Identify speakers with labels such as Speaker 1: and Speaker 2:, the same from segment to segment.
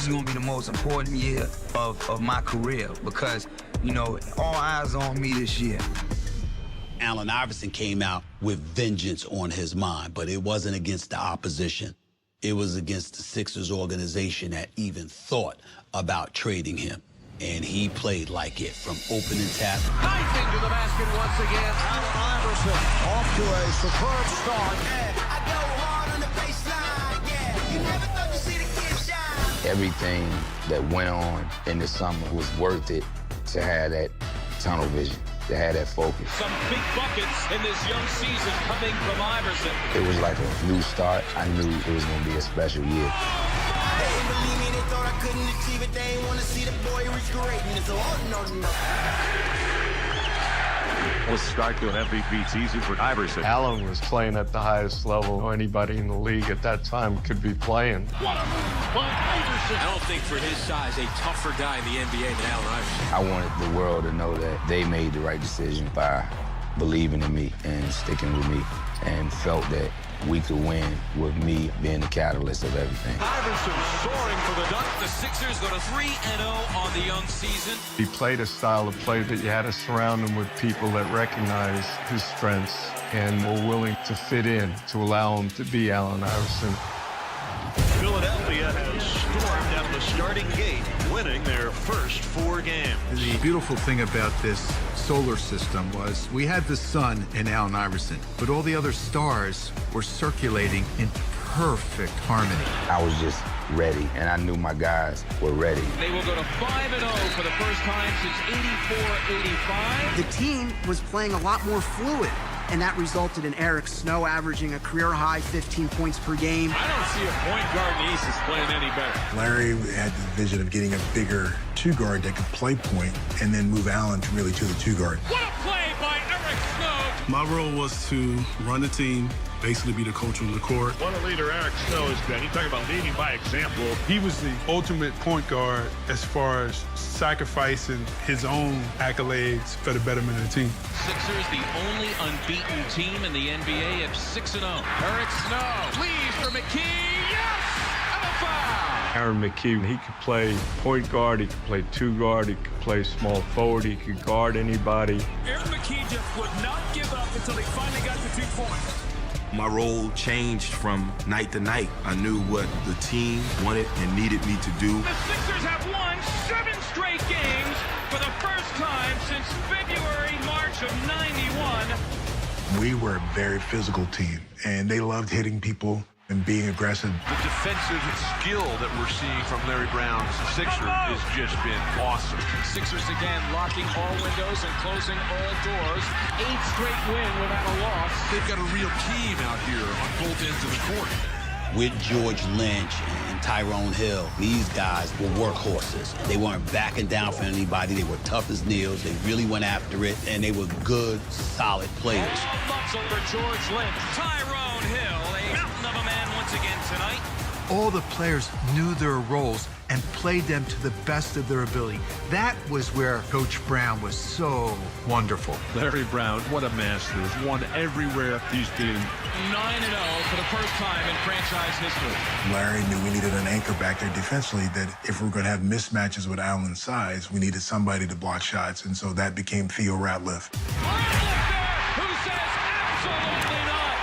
Speaker 1: is going to be the most important year of my career because, you know, all eyes on me this year.
Speaker 2: Allen Iverson came out with vengeance on his mind, but it wasn't against the opposition. It was against the Sixers organization that even thought about trading him. And he played like it from opening tap.
Speaker 3: Knifing to the basket once again.
Speaker 4: Allen Iverson off to a superb start.
Speaker 5: I go hard on the baseline, yeah. You never thought you'd see the kid shine.
Speaker 6: Everything that went on in the summer was worth it to have that tunnel vision, to have that focus.
Speaker 3: Some big buckets in this young season coming from Iverson.
Speaker 6: It was like a new start. I knew it was going to be a special year.
Speaker 5: They didn't believe me, they thought I couldn't achieve it. They ain't want to see the boy reach greatness. Oh, no.
Speaker 7: Was start to an MVP season for Iverson.
Speaker 8: Allen was playing at the highest level anybody in the league at that time could be playing.
Speaker 3: What a move by Iverson. I don't think for his size, a tougher guy in the NBA than Allen Iverson.
Speaker 6: I wanted the world to know that they made the right decision by believing in me and sticking with me, and felt that we could win with me being the catalyst of everything.
Speaker 3: Iverson soaring for the dunk. The Sixers go to 3-0 on the young season.
Speaker 8: He played a style of play that you had to surround him with people that recognized his strengths and were willing to fit in to allow him to be Allen Iverson.
Speaker 7: Philadelphia has stormed out the starting gate, winning their first 4 games.
Speaker 9: The beautiful thing about this solar system was we had the sun in Allen Iverson, but all the other stars were circulating in perfect harmony.
Speaker 6: I was just ready, and I knew my guys were ready.
Speaker 3: They will go to 5-0 for the first time since 84-85.
Speaker 10: The team was playing a lot more fluid, and that resulted in Eric Snow averaging a career-high 15 points per game.
Speaker 3: I don't see a point guard in the East is playing any better.
Speaker 4: Larry had the vision of getting a bigger two-guard that could play point and then move Allen really to the two-guard.
Speaker 3: What a play by Eric Snow!
Speaker 11: My role was to run the team, basically be the coach on the court.
Speaker 7: What a leader Eric Snow has been. You talk about leading by example.
Speaker 11: He was the ultimate point guard as far as sacrificing his own accolades for the betterment of the team.
Speaker 3: Sixers, the only unbeaten team in the NBA at 6-0. Eric Snow leads for McKee. Yes! And a foul!
Speaker 8: Aaron McKee, he could play point guard, he could play two guard, he could play small forward, he could guard anybody.
Speaker 3: Aaron McKee just would not give up until he finally got the 2 points.
Speaker 12: My role changed from night to night. I knew what the team wanted and needed me to do.
Speaker 3: The Sixers have won 7 straight games for the first time since March of '91.
Speaker 4: We were a very physical team, and they loved hitting people and being aggressive.
Speaker 7: The defensive skill that we're seeing from Larry Brown's Sixers has just been awesome.
Speaker 3: Sixers again locking all windows and closing all doors. 8th straight win without a loss.
Speaker 7: They've got a real team out here on both ends of the court.
Speaker 2: With George Lynch and Tyrone Hill, these guys were workhorses. They weren't backing down for anybody. They were tough as nails. They really went after it, and they were good, solid players.
Speaker 3: All muscle for George Lynch. Tyrone Hill, a mountain of a man once again tonight.
Speaker 9: All the players knew their roles and played them to the best of their ability. That was where Coach Brown was so wonderful.
Speaker 7: Larry Brown, what a master. He's won everywhere he's been.
Speaker 3: 9-0 for the first time in franchise history.
Speaker 4: Larry knew we needed an anchor back there defensively, that if we're going to have mismatches with Allen's size, we needed somebody to block shots, and so that became Theo Ratliff.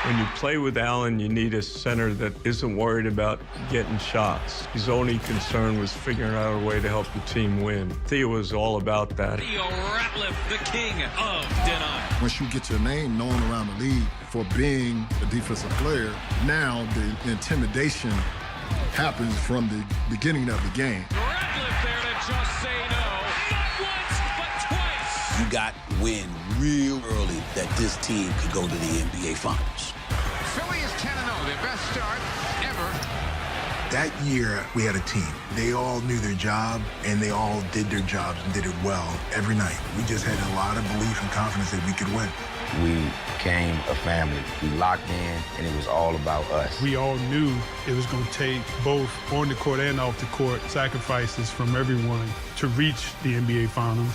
Speaker 8: When you play with Allen, you need a center that isn't worried about getting shots. His only concern was figuring out a way to help the team win. Theo was all about that.
Speaker 3: Theo Ratliff, the king of deny.
Speaker 13: Once you get your name known around the league for being a defensive player, now the intimidation happens from the beginning of the game.
Speaker 3: Ratliff there to just say no. Not once, but twice.
Speaker 2: You got wind real early that this team could go to the NBA Finals.
Speaker 3: Philly is 10-0, their best start ever.
Speaker 4: That year, we had a team. They all knew their job, and they all did their jobs and did it well every night. We just had a lot of belief and confidence that we could win.
Speaker 6: We became a family. We locked in, and it was all about us.
Speaker 11: We all knew it was going to take both on the court and off the court sacrifices from everyone to reach the NBA Finals.